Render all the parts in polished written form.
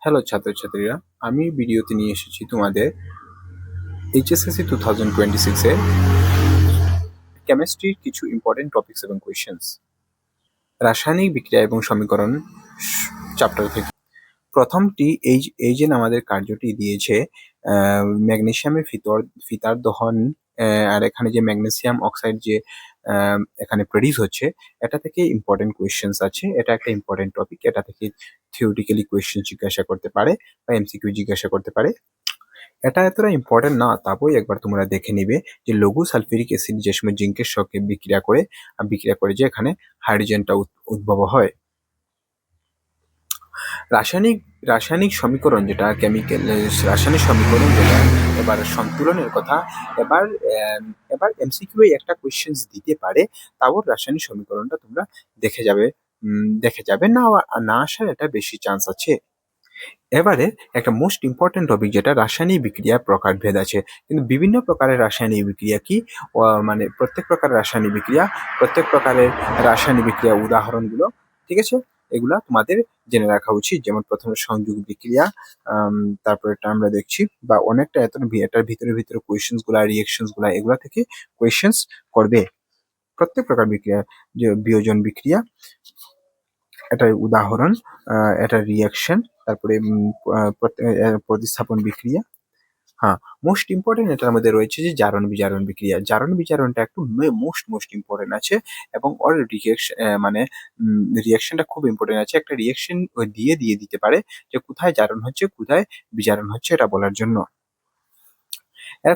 Hello ছাত্রছাত্রীরা, আমি ভিডিওতে নিয়ে এসেছি তোমাদের এইচএসএসসি 2026 এর কেমিস্ট্রির কিছু ইম্পর্টেন্ট টপিকস এবং কোয়েশ্চেন্স। রাসায়নিক বিক্রিয়া এবং সমীকরণ চ্যাপ্টার থেকে প্রথমটি এই যে আমাদের কার্যটি দিয়েছে ম্যাগনেসিয়ামের ফিতার দহন, আর এখানে যে ম্যাগনেসিয়াম অক্সাইড যে এখানে প্রডিউস হচ্ছে, এটা থেকে ইম্পর্টেন্ট কোয়েশ্চেন্স আছে। এটা একটা ইম্পর্টেন্ট টপিক। এটা থেকে থিওরিটিক্যালি কোয়েশ্চেন জিজ্ঞাসা করতে পারে বা এমসিকিউ জিজ্ঞাসা করতে পারে। এটা এতটা ইম্পর্টেন্ট না, তারপরে একবার তোমরা দেখে নিবে যে লঘু সালফিউরিক অ্যাসিড যে সময় জিঙ্কের সঙ্গে বিক্রিয়া করে যে এখানে হাইড্রোজেনটা উদ্ভব হয়। রাসায়নিক রাসায়নিক সমীকরণ যেটা কেমিক্যাল রাসায়নিক সমীকরণ যেটা এবার সন্তুলনের কথা। এবার এবার এমসিকিউ একটা কোয়েশ্চেন্স দিতে পারে, তারপর রাসায়নিক সমীকরণটা তোমরা দেখে যাবে না, না আসার এটা বেশি চান্স আছে। এবারে একটা মোস্ট ইম্পর্টেন্ট টপিক যেটা রাসায়নিক বিক্রিয়ার প্রকারভেদ আছে। কিন্তু বিভিন্ন প্রকারের রাসায়নিক বিক্রিয়া কি, মানে প্রত্যেক প্রকারের রাসায়নিক বিক্রিয়া উদাহরণগুলো, ঠিক আছে, এগুলা তোমাদের জেনে রাখা উচিত। যেমন প্রথমে সংযোগ বিক্রিয়া, তারপর এটা আমরা দেখছি বা অনেকটা এটার ভিতরে কোয়েশ্চেন্স গুলা, রিয়েকশনস গুলা, এগুলা থেকে কোয়েশ্চেন্স করবে। প্রত্যেক প্রকার বিক্রিয়া, যে বিয়োজন বিক্রিয়া, এটার উদাহরণ, এটার রিয়াকশন, তারপরে প্রতিস্থাপন বিক্রিয়া। হ্যাঁ, মোস্ট ইম্পর্টেন্ট এটার মধ্যে রয়েছে যে জারণ বিজারণ বিক্রিয়া। জারণ বিজারণটা একটু মোস্ট ইম্পর্টেন্ট আছে, এবং ওর রিয়াকশনটা খুব ইম্পর্টেন্ট আছে। একটা রিয়াকশন দিয়ে দিতে পারে যে কোথায় জারণ হচ্ছে কোথায় বিজারণ হচ্ছে, এটা বলার জন্য।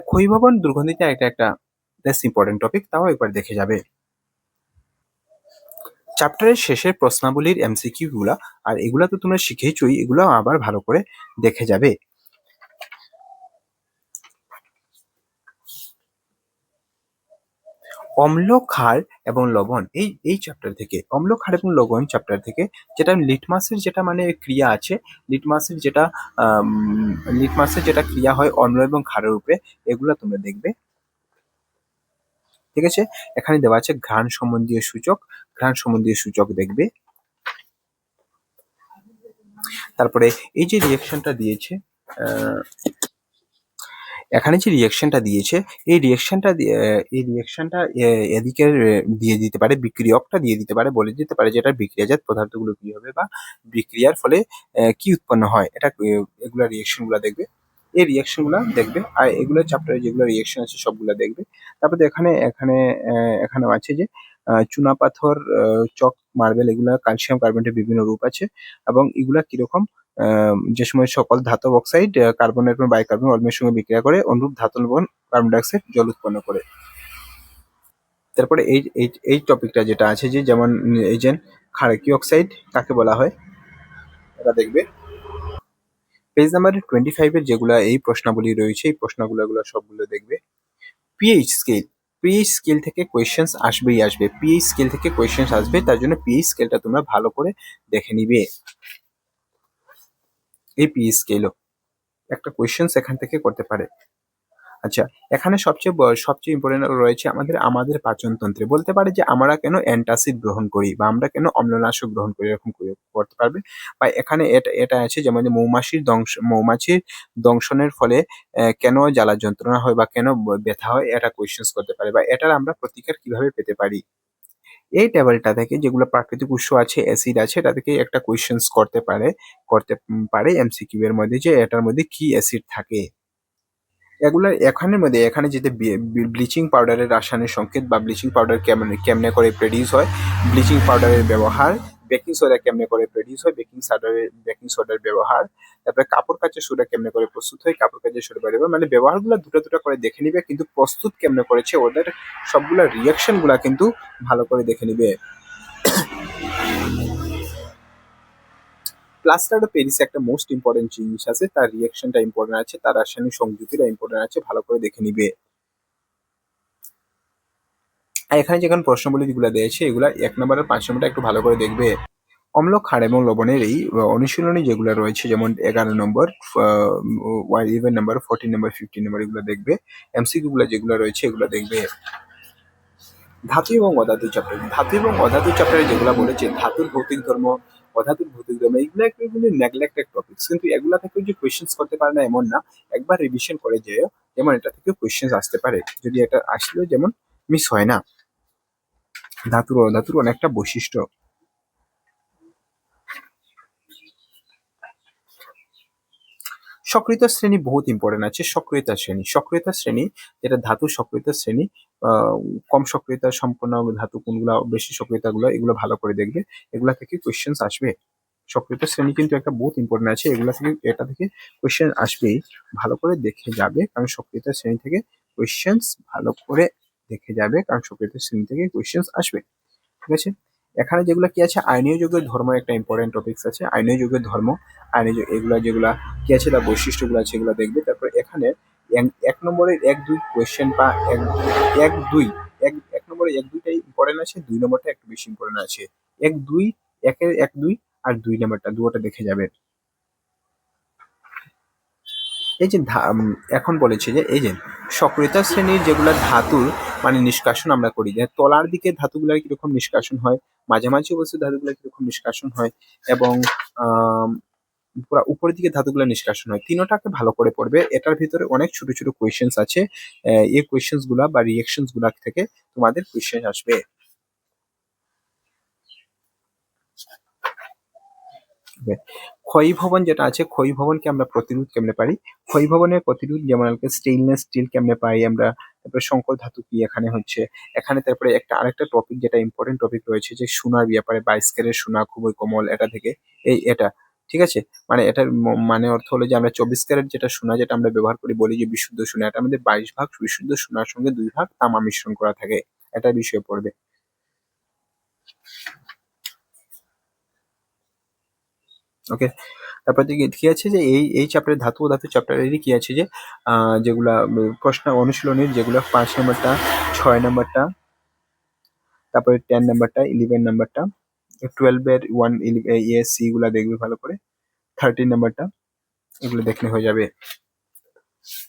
ক্ষয়ীভবন দুর্গন্ধিটা একটা বেশ ইম্পর্টেন্ট টপিক, তাও একবার দেখে যাবে। চ্যাপ্টারের শেষের প্রশ্নাবলীর এমসিকিউ গুলা, আর এগুলা তো তোমরা শিখেইছই, এগুলো আবার ভালো করে দেখে যাবে। অম্ল, ক্ষার এবং লবণ, এই চ্যাপ্টার থেকে, অম্ল, ক্ষার এবং লবণ চ্যাপ্টার থেকে, যেটা লিটমাসের যেটা মানে ক্রিয়া আছে, লিটমাসের যেটা ক্রিয়া হয় অম্ল এবং ক্ষারের উপরে, এগুলা তোমরা দেখবে, ঠিক আছে। এখানে দেওয়া আছে ঘ্রাণ সম্বন্ধীয় সূচক দেখবে। তারপরে এই যে রিয়েকশনটা দিয়েছে, এখানে যে রিয়েকশনটা দিয়েছে, এই রিয়েকশনটা এদিকে দিয়ে দিতে পারে, বিক্রিয়কটা দিয়ে দিতে পারে, বলে দিতে পারে যে এটা বিক্রিয়াজাত পদার্থগুলো কি হবে বা বিক্রিয়ার ফলে কি উৎপন্ন হয়। এটা এগুলা রিয়েকশন গুলা দেখবে, এই রিয়েকশন গুলা দেখবে, আর এগুলো চ্যাপ্টারে যেগুলো রিয়েকশন আছে সবগুলা দেখবে। তারপরে এখানে আছে যে চুনাপাথর, চক, মার্বেল, এগুলা ক্যালসিয়াম কার্বনেটের বিভিন্ন রূপ আছে, এবং এগুলা কিরকম, যে সময় সকল ধাতব অক্সাইড কার্বনের এবং বাইকার্বন অম্লের সঙ্গে বিক্রিয়া করে অনুরূপ ধাতব লবণ কার্বন ডাইঅক্সাইড জল উৎপন্ন করে। তারপরে এই টপিকটা যেটা আছে যে যেমন এই যে ক্ষারকীয় অক্সাইড কাকে বলা হয়, এটা দেখবে। পেজ নাম্বার 25 এর যেগুলা এই প্রশ্নাবলী রয়েছে, এই প্রশ্নগুলো সবগুলো দেখবে। পিএইচ স্কেল থেকে কোয়েশ্চেন্স আসবে, পিএইচ স্কেল থেকে কোয়েশ্চেন্স আসবে, তার জন্য পিএইচ স্কেলটা তোমরা ভালো করে দেখে নিবে। এই পিএইচ স্কেলও একটা কোয়েশ্চেন্স এখান থেকে করতে পারে। আচ্ছা, এখানে সবচেয়ে ইম্পর্টেন্ট রয়েছে আমাদের পাচনতন্ত্রে। বলতে পারে যে আমরা কেন অ্যান্টাসিড গ্রহণ করি বা আমরা কেন অম্লনাশক গ্রহণ করি, এরকম করতে পারবে। বা এখানে এটা আছে যেমন মৌমাছির দংশনের ফলে কেন জ্বালা যন্ত্রণা হয় বা কেন ব্যথা হয়, এটা কোয়েশ্চেন্স করতে পারে, বা এটার আমরা প্রতিকার কিভাবে পেতে পারি। এই টেবিলটা থেকে যেগুলো প্রাকৃতিক উৎস আছে, অ্যাসিড আছে, এটা থেকে একটা কোয়েশ্চেন্স করতে পারে এমসিকিউ এর মধ্যে, যে এটার মধ্যে কি অ্যাসিড থাকে। এখানে যেতে ব্লিচিং পাউডারের রাসায়নিক সংকেত বা ব্লিচিং পাউডার কেমনে করে প্রডিউস হয়, ব্লিচিং পাউডারের ব্যবহার, বেকিং সোডা কেমনে করে প্রডিউস হয়, বেকিং সোডার ব্যবহার, তারপরে কাপড় কাচের সোডা কেমনে করে প্রস্তুত হয়, কাপড় কাচের সোডা ব্যবহার, মানে ব্যবহারগুলো দুটো করে দেখে নিবে, কিন্তু প্রস্তুত কেমনে করেছে ওদের সবগুলা রিয়াকশন গুলা কিন্তু ভালো করে দেখে নিবে। প্লাস্টার অফ প্যারিস একটা মোস্ট ইম্পর্টেন্ট জিনিস আছে, তার রিয়াকশনটা ইম্পর্টেন্ট আছে, তার রাসায়নিক সংযুতিটা ইম্পর্টেন্ট আছে, ভালো করে দেখে নিবে। আর এখানে যেখানে প্রশ্নগুলি যেগুলো দিয়েছে, এগুলা 1 নম্বর আর 5 নম্বরটা একটু ভালো করে দেখবে। অম্ল, ক্ষার এবং লবণের এই অনুশীলনী যেগুলো রয়েছে, যেমন 11 নম্বর, 11 নম্বর, 14 নম্বর, 15 নম্বর, এগুলো দেখবে। এমসিকিউ গুলো যেগুলো রয়েছে এগুলো দেখবে। ধাতু এবং অধাতু চ্যাপ্টারে যেগুলো বলেছে, ধাতুর ভৌতিক ধর্ম, অধাতুর ভৌতিক ধর্ম, এগুলো একটু কিন্তু নেগলেক্টেড টপিকস, কিন্তু এগুলা থেকে যে কোয়েশ্চেন্স করতে পারে না এমন না, একবার রিভিশন করে যেও, যেমন এটা থেকে কোয়েশ্চেন্স আসতে পারে, যদি এটা আসলেও যেমন মিস হয় না। ধাতুর অধাতুর অনেকটা বৈশিষ্ট্য। সক্রিয়তা শ্রেণী বহুত ইম্পর্টেন্ট আছে। সক্রিয়তা শ্রেণী যেটা ধাতু সক্রিয়তা শ্রেণী, আহ, কম সক্রিয়তা সম্পন্ন ধাতু কোনগুলা, বেশি সক্রিয়তা গুলো, এগুলো ভালো করে দেখবে, এগুলা থেকে কোয়েশ্চেন্স আসবে। সক্রিয়তা শ্রেণী কিন্তু একটা বহুত ইম্পর্টেন্ট আছে, এগুলা থেকে এটা থেকে কোয়েশ্চেন আসবেই, ভালো করে দেখে যাবে, কারণ সক্রিয়তা শ্রেণী থেকে কোয়েশ্চেন্স ভালো করে দেখে যাবে, কারণ সক্রিয়তা শ্রেণী থেকে কোয়েশ্চেন্স আসবে। ঠিক আছে, এখানে যেগুলো কি আছে, আইনীয় যুগের ধর্ম একটা ইম্পর্টেন্ট টপিকস আছে, আইনীয় যুগের ধর্ম, এগুলা যেগুলা কি আছে তার বৈশিষ্ট্যগুলো আছে, এগুলো দেখবে। তারপর এখানে এক নম্বরের এক দুই কোয়েশ্চেন বা এক এক দুই এক নম্বরে এক দুইটাই ইম্পর্টেন্ট আছে, দুই নম্বরটা একটু বেশি ইম্পর্টেন্ট আছে। এক দুই, একের এক দুই, আর দুই নম্বরটা দুটোটা দেখে যাবে। এই যে এখন বলেছে যে এই যে সক্রিয়তা শ্রেণীর যেগুলা ধাতুর মানে নিষ্কাশন আমরা করি, যে তলার দিকে ধাতুগুলা কিরকম নিষ্কাশন হয়, মাঝামাঝি অবস্থিত ধাতুগুলা কিরকম নিষ্কাশন হয়, এবং আহ পুরা উপরের দিকে ধাতুগুলো নিষ্কাশন হয়, তিনোটাকে ভালো করে পড়বে। এটার ভিতরে অনেক ছোট ছোট কোয়েশ্চেন্স আছে, এই কোয়েশ্চেন্স গুলা বা রিয়েকশনস গুলা থেকে তোমাদের কোয়েশ্চেন আসবে। ক্ষয়ীভবন যেটা আছে, ক্ষয়ীভবনকে আমরা প্রতিরোধ কেমনে পারি, ক্ষয়ীভবনের প্রতিরোধ যেমন স্টেইনলেস স্টিল কেমনে পাই আমরা, তারপরে সংকর ধাতু কি এখানে হচ্ছে, এখানে তারপরে একটা আরেকটা টপিক যেটা ইম্পর্টেন্ট টপিক রয়েছে যে সোনার ব্যাপারে, 22 ক্যারেট সোনা খুবই কোমল, এটা থেকে এটা ঠিক আছে, মানে এটার মানে অর্থ হলো যে আমরা 24 ক্যারেট যেটা সোনা যেটা আমরা ব্যবহার করি বলি যে বিশুদ্ধ সোনা, এটা আমাদের 22 ভাগ বিশুদ্ধ সোনার সঙ্গে 2 ভাগ তামা মিশ্রণ করা থাকে, এটা বিষয়ে পড়বে। ওকে, তারপর দিকে কি আছে যে এই চ্যাপ্টারে ধাতু ও ধাতু চ্যাপ্টারেরই কি আছে যে যেগুলা প্রশ্ন অনুশীলনীর যেগুলো 5 নম্বরটা, 6 নম্বরটা, তারপরে 10 নম্বরটা, 11 নম্বরটা, 12 এর 1 সি গুলা দেখবে ভালো করে, 13 নম্বরটা, এগুলো দেখলে হয়ে যাবে।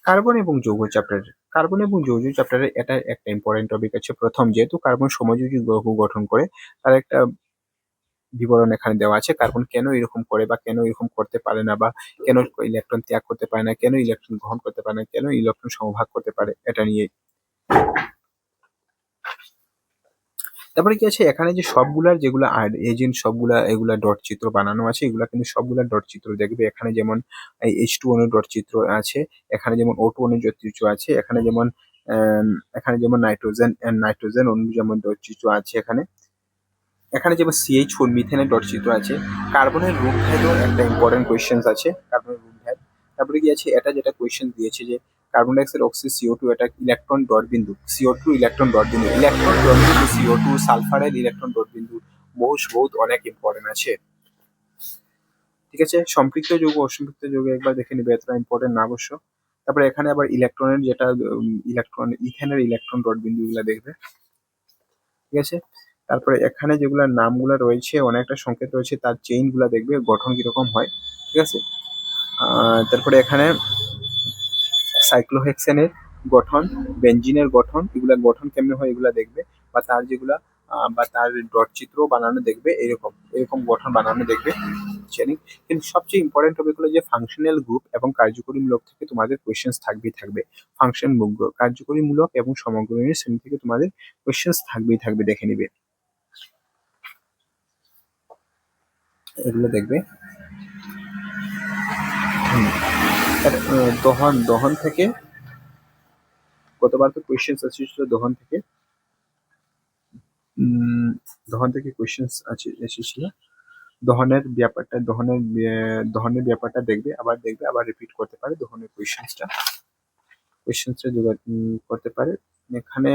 কার্বন এবং যৌগ চ্যাপ্টার, কার্বন এবং যৌগ চ্যাপ্টারে এটা একটা ইম্পর্টেন্ট টপিক আছে। প্রথম যেহেতু কার্বন সমযোজী গ্রহ গঠন করে, তার একটা বিবরণ এখানে দেওয়া আছে, কার্বন কেন এরকম করে বা কেন এরকম করতে পারে না, বা কেন ইলেকট্রন ত্যাগ করতে পারে না, কেন ইলেকট্রন গ্রহণ করতে পারে না, কেন ইলেকট্রন সমভাগ করতে পারে, এটা নিয়ে। তারপরে কি আছে এখানে যে সবগুলার যেগুলা এজেন্ট সবগুলা এগুলা ডট চিত্র বানানো আছে, এগুলা কিন্তু সবগুলা ডট চিত্র দেখবে। এখানে যেমন H2 অণুর ডট চিত্র আছে, এখানে যেমন O2 অণুর ডট চিত্র আছে, এখানে যেমন নাইট্রোজেন অণুর যেমন ডট চিত্র আছে, এখানে এখানে যেমন CH4 মিথেনের ডট চিত্র আছে। কার্বনের রূপ ভেদও একটা ইম্পর্টেন্ট কোয়েশ্চেন আছে, কার্বনের রূপ ভেদ। তারপরে কি আছে, এটা যেটা কোয়েশ্চেন দিয়েছে যে কার্বন ডাইঅক্সাইড, অক্সিজেন, CO2 এটা ইলেকট্রন ডট বিন্দু, CO2 ইলেকট্রন ডট বিন্দু, ইলেকট্রন ডট বিন্দু CO2, সালফারের ইলেকট্রন ডট বিন্দু, বহুত অনেক ইম্পর্টেন্ট আছে। ঠিক আছে, সম্পৃক্ত যৌগ অসম্পৃক্ত যৌগ একবার দেখে নিবে, এতটা ইম্পর্টেন্ট না অবশ্য। তারপরে এখানে আবার ইলেকট্রনের যেটা ইথেনের ইলেকট্রন ডট বিন্দু গুলা দেখবে। ঠিক আছে, তারপরে এখানে যেগুলা নামগুলা রয়েছে, অনেকটা সংকেত রয়েছে, তার চেইন গুলা দেখবে গঠন কিরকম হয়। ঠিক আছে, তারপরে এখানে সাইক্লোহেক্সেনের গঠন, বেঞ্জিনের গঠন, এগুলা গঠন কেমনে হয় এগুলা দেখবে, বা তার যেগুলা বা তার ডট চিত্র বানানো দেখবে, এরকম এরকম গঠন বানানো দেখবে। কিন্তু সবচেয়ে ইম্পর্টেন্ট টপিক হলো যে ফাংশনাল গ্রুপ এবং কার্যকরীমূলক থেকে তোমাদের কোয়েশ্চেন্স থাকবে। ফাংশন কার্যকরীমূলক এবং সমগ্রীয় শ্রেণী থেকে তোমাদের কোয়েশ্চেন্স থাকবে, দেখে নিবে, এগুলো দেখবে। দহন থেকে গতবার তো কোয়েশ্চেন্স এসেছিল দহন থেকে কোয়েশ্চেন্স এসেছিল, দহনের ব্যাপারটা দেখবে, আবার রিপিট করতে পারে, দহনের কোয়েশ্চেন্সটা জোগাড় করতে পারে। এখানে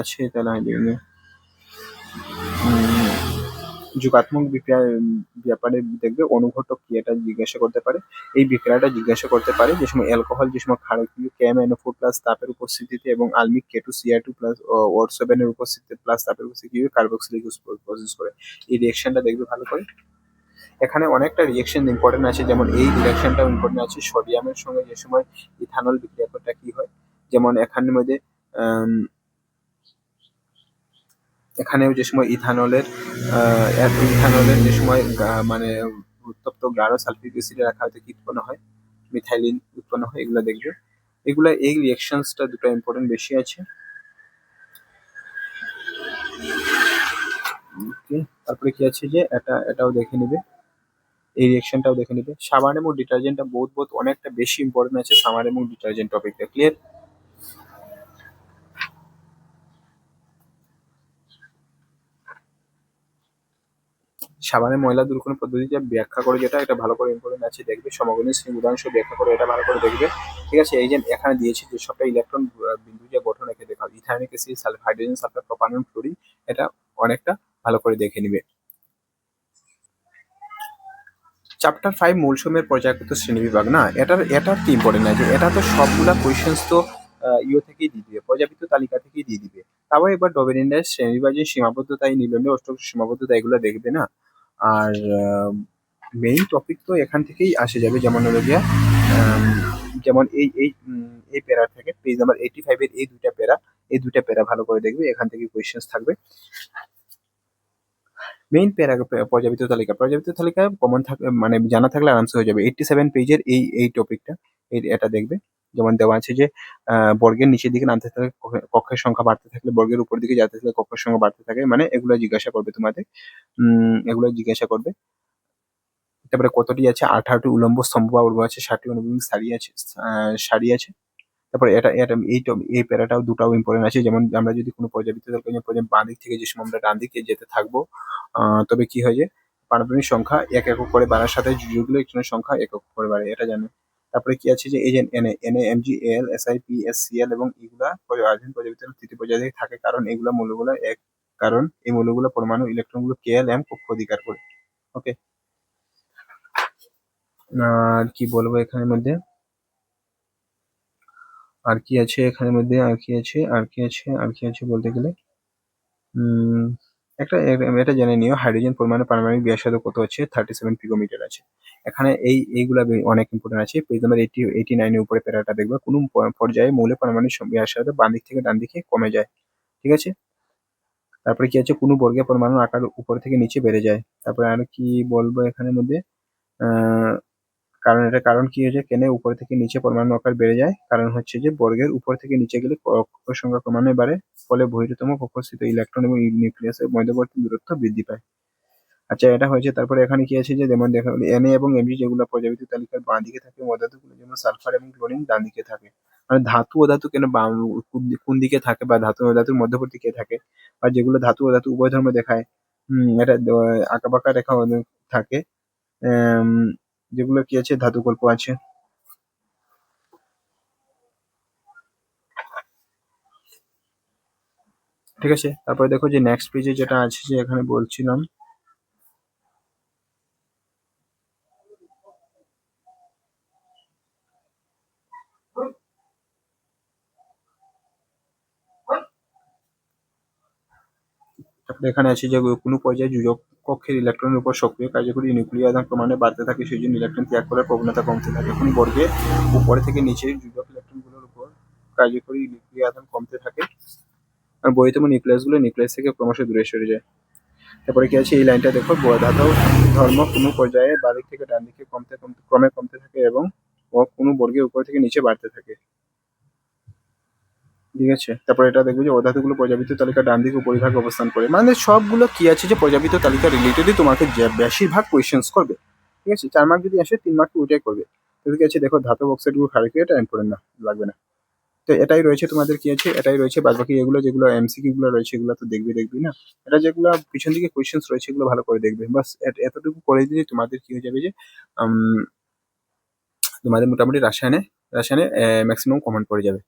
আছে তাহলে যুগাত্মক বিক্রিয়ার ব্যাপারে দেখবে, অনুঘটক কি এটা জিজ্ঞাসা করতে পারে, এই বিক্রিয়াটা জিজ্ঞাসা করতে পারে যে সময় অ্যালকোহল, যে সময় ক্ষারকীয় KMnO4 প্লাস তাপের উপস্থিতিতে এবং আলমিক K2Cr2 প্লাস OR7 এর উপস্থিতিতে প্লাস তাপের উপস্থিতিতে কার্বক্সিলিক প্রসেস করে, এই রিঅ্যাকশনটা দেখবে ভালো করে। এখানে অনেকটা রিঅ্যাকশন ইম্পর্টেন্ট আছে, যেমন এই রিঅ্যাকশনটাও ইম্পর্টেন্ট আছে, সোডিয়ামের সঙ্গে যে সময় ইথানল বিক্রিয়াটা কি হয়, যেমন এখানের মধ্যে এখানেও যে সময় ইথানলের যে সময় মানে উত্তপ্ত গাঢ় সালফিউরিক অ্যাসিডে রাখা হয়তো কি উৎপন্ন হয়, মিথাইলিন উৎপন্ন হয়, এগুলো দেখবে। এগুলা এই রিয়াকশনসটা দুটো ইম্পর্টেন্ট বেশি আছে। ওকে, তারপরে কি আছে যে এটাও দেখে নিবে, এই রিয়াকশনটাও দেখে নিবে। সাবান এবং ডিটারজেন্টটা বহুত বহুত অনেকটা বেশি ইম্পর্টেন্ট আছে সাবান এবং ডিটারজেন্ট টপিকটা, ক্লিয়ার? সাবানের ময়লা দূরীকরণ পদ্ধতিটা ব্যাখ্যা করে যেটা, এটা ভালো করে ইম্পর্টেন্ট আছে, দেখবে। সমগণী শ্রেণী উদাহরণ ব্যাখ্যা করে, এটা ভালো করে দেখবে। ঠিক আছে, এই যে এখানে দিয়েছে যে সবটা ইলেকট্রন বিন্দু যে গঠন রেখে দেখা, ethanoic acid, hydrogen sulphur, propanone, fluorine, এটা অনেকটা ভালো করে দেখে নিবে। চ্যাপ্টার 5 মৌলসমূহের পর্যায়গত শ্রেণীবিভাগ, না এটার কি ইম্পর্টেন্ট আছে, এটা তো সবগুলা কোয়েশ্চেন্স তো ইয়ে থেকেই দিয়ে দিবে, পর্যাবৃত্ত তালিকা থেকেই দিয়ে দিবে। তারপর এবার ডবেরিনের শ্রেণীবিভাগের সীমাবদ্ধতা, এই নিবন্ধে অষ্টক সীমাবদ্ধতা, এগুলো দেখবে না। আর মেইন টপিক তো এখান থেকেই আসে যাবে, যেমন হলো গিয়া যেমন এই প্যারা থেকে পেজ নাম্বার 85 এর এই দুইটা প্যারা ভালো করে দেখবে, এখান থেকে কোয়েশ্চেন্স থাকবে। মেইন প্যারা পর্যাবৃত্ত তালিকায় কমন থাকে, মানে জানা থাকলে আরামসে হয়ে যাবে। 87 পেজের এই টপিকটা, এটা দেখবে। যেমন দেওয়া আছে যে বর্গের নিচের দিকে নামতে থাকলে কক্ষের সংখ্যা বাড়তে থাকলে, বর্গের উপর দিকে যেতে থাকলে কক্ষের সংখ্যা বাড়তে থাকে, মানে এগুলো জিজ্ঞাসা করবে তোমাদের। এগুলো জিজ্ঞাসা করবে। তারপরে কতটি আছে, 18টি উলম্ব স্তম্ভ বা ঊর্ধ্ব আছে, 60টি অনুভূমিক সারি আছে। তারপরে এটা এটা এই প্যারাটাও দুটাও ইম্পর্টেন্ট আছে, যেমন আমরা যদি কোনো পর্যাবৃত্ত তালিকা বাঁ দিক থেকে যে সময় আমরা ডান দিকে যেতে থাকবো, তবে কি হয় যে পারমাণবিক সংখ্যা এক একক করে বাড়ার সাথে যুগল ইলেকট্রনের সংখ্যা একক করে বাড়ে, এটা জানো। তারপরে কি আছে যে এই যে এনএ, এমজি, এল, এসআই, পি, এস, সিএল এবং এগুলা আধুনিক পর্যাবৃত্তের তৃতীয় পর্যায়ে থেকে থাকে, কারণ এগুলা মৌলগুলো কারণ এই মৌলগুলো পরমাণু ইলেকট্রনগুলো কে এল এম কক্ষ অধিকার করে। ওকে, আর কি বলবো এখানের মধ্যে, আর কি আছে এখানের মধ্যে, আর কি আছে বলতে গেলে এটা জেনে নিও, হাইড্রোজেন পরমাণু পারমাণবিক ব্যাসার্ধ কত আছে, 37 পিকোমিটার আছে। এখানে এইগুলা অনেক ইম্পর্টেন্ট আছে। পেজ নাম্বার 89 এর উপরে প্যারাটা দেখবে, কোন পর্যায়ে মৌলের পারমাণবিক ব্যাসার্ধ বাম দিক থেকে ডান দিকে কমে যায়। ঠিক আছে, তারপরে কি আছে, কোন বর্গের পরমাণুর আকার উপর থেকে নিচে বেড়ে যায়। তারপরে আর কি বলবো এখানের মধ্যে, আহ কারণ কি হয়েছে, কেন উপর থেকে নিচে পরমাণু আকার বেড়ে যায়, কারণ হচ্ছে যে বর্গের উপর থেকে নিচে গেলে কক্ষের সংখ্যা ক্রমান্বয়ে বাড়ে, ফলে বহিরতম কক্ষস্থিত ইলেকট্রন এবং নিউক্লিয়াসের মধ্যবর্তী দূরত্ব বৃদ্ধি পায়। আচ্ছা, এটা হয়েছে। তারপরে এখানে কি আছে যে, যেমন দেখা গেলো এনএ এবং এমজি যেগুলো পর্যাবৃত্ত তালিকার বাঁ দিকে থাকে, অধাতুগুলো যেমন সালফার এবং ক্লোরিন ডান দিকে থাকে। মানে ধাতু ও ধাতু কেন কোন দিকে থাকে, বা ধাতু ও ধাতুর মধ্যবর্তী কে থাকে, আর যেগুলো ধাতু ও ধাতু উভয় ধর্ম দেখায়, এটা আঁকা বাঁকা রেখা থাকে, আম, যেগুলো কি আছে, ধাতু কল্প আছে। ঠিক আছে, তারপরে দেখো যে নেক্সট পেজে যেটা আছে, যে এখানে বলছিলাম, তারপরে এখানে আছে যে কোনো পর্যায়ে যোজক কক্ষের ইলেকট্রনের উপর সক্রিয় কার্যকরী নিউক্লিয় আধান ক্রমান্বয়ে বাড়তে থাকে, সেই জন্য ইলেকট্রন ত্যাগ করার প্রবণতা কমতে থাকে। এখন বর্গের উপরে থেকে নিচে যোজক ইলেকট্রনগুলোর উপর কার্যকরী নিউক্লিয় আধান কমতে থাকে, আর বহিতম নিউক্লিয়াসগুলো নিউক্লিয়াস থেকে ক্রমশ দূরে সরে যায়। তারপরে কি আছে, এই লাইনটা দেখো, ধাতব ধর্ম কোনো পর্যায়ে বাঁ দিক থেকে ডান দিকে ক্রমে কমতে থাকে, এবং কোনো বর্গের উপর থেকে নিচে বাড়তে থাকে। ঠিক আছে, তারপর এটা দেখবে যে অধাতুগুলো পর্যাবৃত্ত তালিকা ডান দিকে উপরিভাগে অবস্থান করে, মানে সবগুলো কি আছে যে পর্যাবৃত্ত তালিকা রিলেটেডই তোমাকে বেশিরভাগ কোয়েশ্চেন্স করবে। ঠিক আছে, 4 মার্ক যদি আসে 3 মার্ক ওইটাই করবে। তো ঠিক আছে, দেখো ধাতব অক্সাইডগুলো ক্ষারকীয়, এটা ইম্পর্টেন্ট না, লাগবে না। তো এটাই রয়েছে তোমাদের, কি আছে, এটাই রয়েছে। বাদ বাকি এগুলো যেগুলো এমসিকিউ গুলো রয়েছে, এগুলো তো দেখবি না। এটা যেগুলো পিছন দিকে কোয়েশ্চেন্স রয়েছে, এগুলো ভালো করে দেখবে, বাস। এতটুকু করে দিলে তোমাদের কি হয়ে যাবে যে তোমাদের মোটামুটি রাসায়নে ম্যাক্সিমাম কমন পড়ে যাবে।